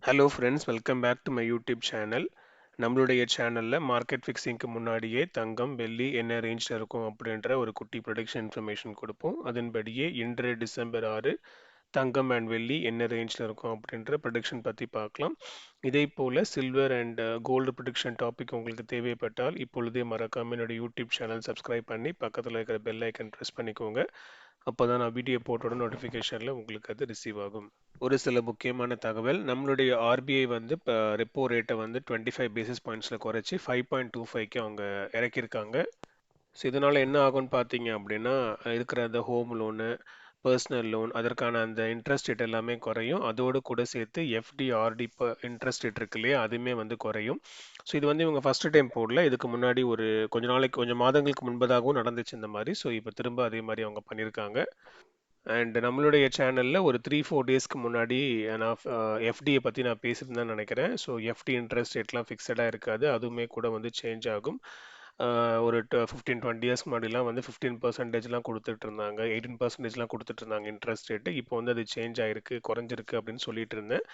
Hello friends, welcome back to my YouTube channel. நம்மளுடைய சேனலில் market ஃபிக்ஸிங்க்கு முன்னாடியே தங்கம், வெள்ளி என்ன ரேஞ்சில் இருக்கும் அப்படின்ற ஒரு குட்டி ப்ரொடிக்ஷன் இன்ஃபர்மேஷன் கொடுப்போம். அதன்படியே இன்று டிசம்பர் 6 தங்கம் அண்ட் வெள்ளி என்ன ரேஞ்சில் இருக்கும் அப்படின்ற ப்ரொடிக்ஷன் பற்றி பார்க்கலாம். இதே போல் silver and gold production topic உங்களுக்கு தேவைப்பட்டால் இப்பொழுதே மறக்காமல் என்னோட யூடியூப் சேனல் சப்ஸ்கிரைப் பண்ணி பக்கத்தில் இருக்கிற பெல் ஐக்கன் ப்ரெஸ் பண்ணிக்கோங்க. அப்போ தான் நான் வீடியோ போட்டோட நோட்டிஃபிகேஷனில் உங்களுக்கு அது ரிசீவ் ஆகும். ஒரு சில முக்கியமான தகவல், நம்மளுடைய ஆர்பிஐ வந்து இப்போ ரெப்போ ரேட்டை வந்து 25 பேசிஸ் பாயிண்ட்ஸில் குறைச்சி 5.25க்கு அவங்க இறக்கியிருக்காங்க. ஸோ இதனால் என்ன ஆகும்னு பார்த்தீங்க அப்படின்னா, இருக்கிற அந்த ஹோம் லோனு, பர்சனல் லோன் அதற்கான அந்த இன்ட்ரெஸ்ட் ரேட் எல்லாமே குறையும். அதோடு கூட சேர்த்து எஃப்டி ஆர்டி இன்ட்ரெஸ்ட் ரேட் இருக்கு இல்லையா, அதுவுமே வந்து குறையும். ஸோ இது வந்து இவங்க ஃபஸ்ட்டு டைம் போடல, இதுக்கு முன்னாடி ஒரு கொஞ்சம் மாதங்களுக்கு முன்பதாகவும் நடந்துச்சு இந்த மாதிரி. ஸோ இப்போ திரும்ப அதே மாதிரி அவங்க பண்ணியிருக்காங்க. அண்ட் நம்மளுடைய சேனலில் ஒரு 3-4 டேஸ்க்கு முன்னாடி நான் எஃப்டியை பற்றி நான் பேசியிருந்தேன்னு நினைக்கிறேன். ஸோ எஃப்டி இன்ட்ரெஸ்ட் ரேட்லாம் ஃபிக்ஸடாக இருக்காது, அதுவுமே கூட வந்து சேஞ்ச் ஆகும். ஒரு 15-20 இயர்ஸ்க்கு முன்னாடிலாம் வந்து 15%லாம் கொடுத்துட்டு இருந்தாங்க, 18%லாம் கொடுத்துட்டு இருந்தாங்க இன்ட்ரெஸ்ட் ரேட்டு. இப்போ வந்து அது சேஞ்ச் ஆகிருக்கு, குறைஞ்சிருக்கு அப்படின்னு சொல்லிட்டு இருந்தேன்.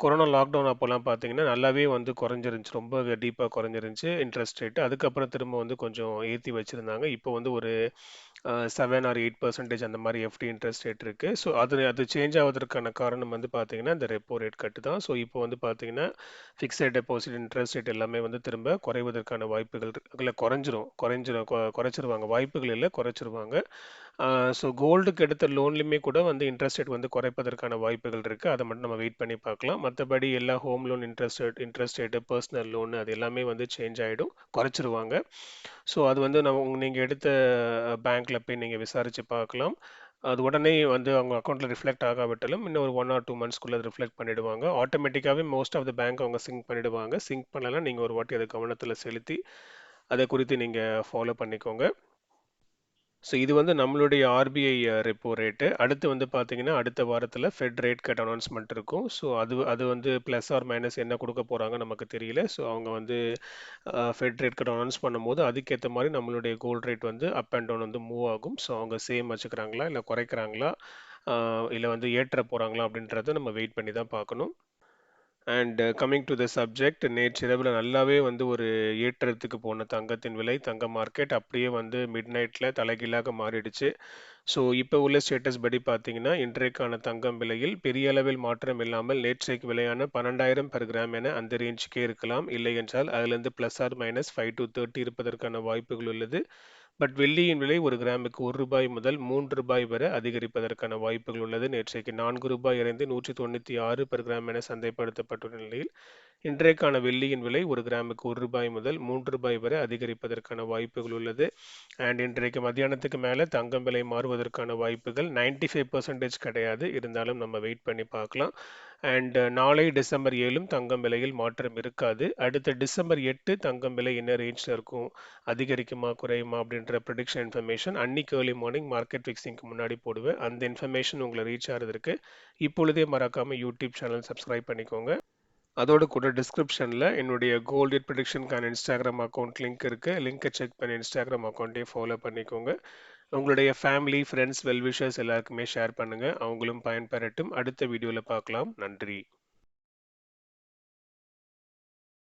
கொரோனா லாக்டவுன் அப்போல்லாம் பார்த்தீங்கன்னா நல்லாவே வந்து குறைஞ்சிருந்துச்சு, ரொம்ப டீப்பாக குறைஞ்சிருந்துச்சு இன்ட்ரெஸ்ட் ரேட்டு. அதுக்கப்புறம் திரும்ப வந்து கொஞ்சம் ஏற்றி வச்சுருந்தாங்க. இப்போ வந்து ஒரு 7 or 8% அந்த மாதிரி எஃப்டி இன்ட்ரெஸ்ட் ரேட் இருக்குது. ஸோ அது சேஞ்ச் ஆவதற்கான காரணம் வந்து பார்த்தீங்கன்னா இந்த ரெப்போ ரேட் கட்டு தான். ஸோ இப்போ வந்து பார்த்தீங்கன்னா ஃபிக்ஸட் டெபாசிட் இன்ட்ரெஸ்ட் ரேட் எல்லாமே வந்து திரும்ப குறைவதற்கான வாய்ப்புகள் இல்லை, குறைச்சிருவாங்க, வாய்ப்புகள் இல்லை, குறைச்சிருவாங்க. ஸோ கோல்டுக்கு எடுத்த லோன்லையுமே கூட வந்து இன்ட்ரெஸ்ட் ரேட் வந்து குறைப்பதற்கான வாய்ப்புகள் இருக்குது. அதை மட்டும் நம்ம வெயிட் பண்ணி பார்க்கலாம். மற்றபடி எல்லா home loan interest rate, personal loan அது எல்லாமே வந்து சேஞ்ச் ஆகிடும், குறைச்சிருவாங்க. ஸோ அது வந்து நீங்கள் எடுத்த பேங்க்கில் போய் நீங்கள் விசாரித்து பார்க்கலாம். அது உடனே வந்து அவங்க அக்கௌண்ட்டில் ரிஃப்ளெக்ட் ஆகாவிட்டாலும் இன்னும் ஒரு 1 or 2 monthsக்குள்ளே ரிஃப்ளெக்ட் பண்ணிவிடுவாங்க. ஆட்டோமேட்டிக்காகவே மோஸ்ட் ஆஃப் த பேங்க் அவங்க சிங்க் பண்ணிவிடுவாங்க. சிங்க் பண்ணலாம், நீங்கள் ஒரு வாட்டி அதை கவனத்தில் செலுத்தி அதை குறித்து நீங்கள் ஃபாலோ பண்ணிக்கோங்க. ஸோ இது வந்து நம்மளுடைய ஆர்பிஐ ரெப்போ ரேட்டு. அடுத்து வந்து பார்த்தீங்கன்னா அடுத்த வாரத்தில் ஃபெட் ரேட் கட் அனௌன்ஸ்மெண்ட் இருக்கும். ஸோ அது வந்து ப்ளஸ் ஆர் மைனஸ் என்ன கொடுக்க போகிறாங்க நமக்கு தெரியல. ஸோ அவங்க வந்து ஃபெட் ரேட் கட் அனௌன்ஸ் பண்ணும்போது அதுக்கேற்ற மாதிரி நம்மளுடைய கோல்ட் ரேட் வந்து அப் அண்ட் டவுன் வந்து மூவ் ஆகும். ஸோ அவங்க சேம் வச்சுக்கிறாங்களா இல்லை குறைக்கிறாங்களா, இல்லை வந்து ஏற்ற போகிறாங்களா அப்படின்றத நம்ம வெயிட் பண்ணி தான் பார்க்கணும். And coming to the subject, நேற்றிரவில் நல்லாவே வந்து ஒரு ஏற்றத்துக்கு போன தங்கத்தின் விலை, தங்க மார்க்கெட் அப்படியே வந்து மிட் நைட்டில் தலைகீழாக மாறிடுச்சு. ஸோ இப்போ உள்ள ஸ்டேட்டஸ் படி பார்த்தீங்கன்னா இன்றைக்கான தங்கம் விலையில் பெரிய அளவில் மாற்றம் இல்லாமல் நேற்றைக்கு விலையான 12,000 per கிராம் என அந்த ரேஞ்சுக்கே இருக்கலாம். இல்லை என்றால் அதிலிருந்து ப்ளஸ் ஆர் மைனஸ் 5 to 30 இருப்பதற்கான வாய்ப்புகள் உள்ளது. பட் வெள்ளியின் விலை ஒரு கிராமுக்கு ₹1 முதல் ₹3 வரை அதிகரிப்பதற்கான வாய்ப்புகள் உள்ளது. நேற்றைக்கு ₹4 இருந்து 196 per கிராம் என சந்தைப்படுத்தப்பட்டுள்ள நிலையில் இன்றைக்கான வெள்ளியின் விலை ஒரு கிராமுக்கு ₹1 முதல் ₹3 வரை அதிகரிப்பதற்கான வாய்ப்புகள் உள்ளது. அண்ட் இன்றைக்கு மத்தியானத்துக்கு மேலே தங்கம் விலை மாறுவதற்கான வாய்ப்புகள் 95% கிடையாது, இருந்தாலும் நம்ம வெயிட் பண்ணி பார்க்கலாம். அண்ட் நாளை டிசம்பர் 7 தங்கம் விலையில் மாற்றம் இருக்காது. அடுத்த டிசம்பர் 8 தங்கம் விலை என்ன ரேஞ்சில் இருக்கும், அதிகரிக்குமா குறையுமா அப்படின்ற ப்ரெடிக்ஷன் இன்ஃபர்மேஷன் அன்னைக்கு ஏர்லி மார்னிங் மார்க்கெட் ஃபிக்ஸிங்க்கு முன்னாடி போடுவேன். அந்த இன்ஃபர்மேஷன் உங்களை ரீச் ஆகிறதுக்கு இப்பொழுதே மறக்காமல் யூடியூப் சேனல் சப்ஸ்கிரைப் பண்ணிக்கோங்க. அதோடு கூட டிஸ்கிரிப்ஷனில் என்னுடைய கோல்டு ப்ரெடிக்ஷனுக்கான இன்ஸ்டாகிராம் அக்கௌண்ட் லிங்க் இருக்குது. லிங்க்கை செக் பண்ணி இன்ஸ்டாகிராம் அக்கௌண்ட்டையும் ஃபாலோ பண்ணிக்கோங்க. உங்களுடைய ஃபேமிலி, ஃப்ரெண்ட்ஸ், வெல்விஷர்ஸ் எல்லாருக்குமே ஷேர் பண்ணுங்கள், அவங்களும் பயன்பெறட்டும். அடுத்த வீடியோவில் பார்க்கலாம். நன்றி.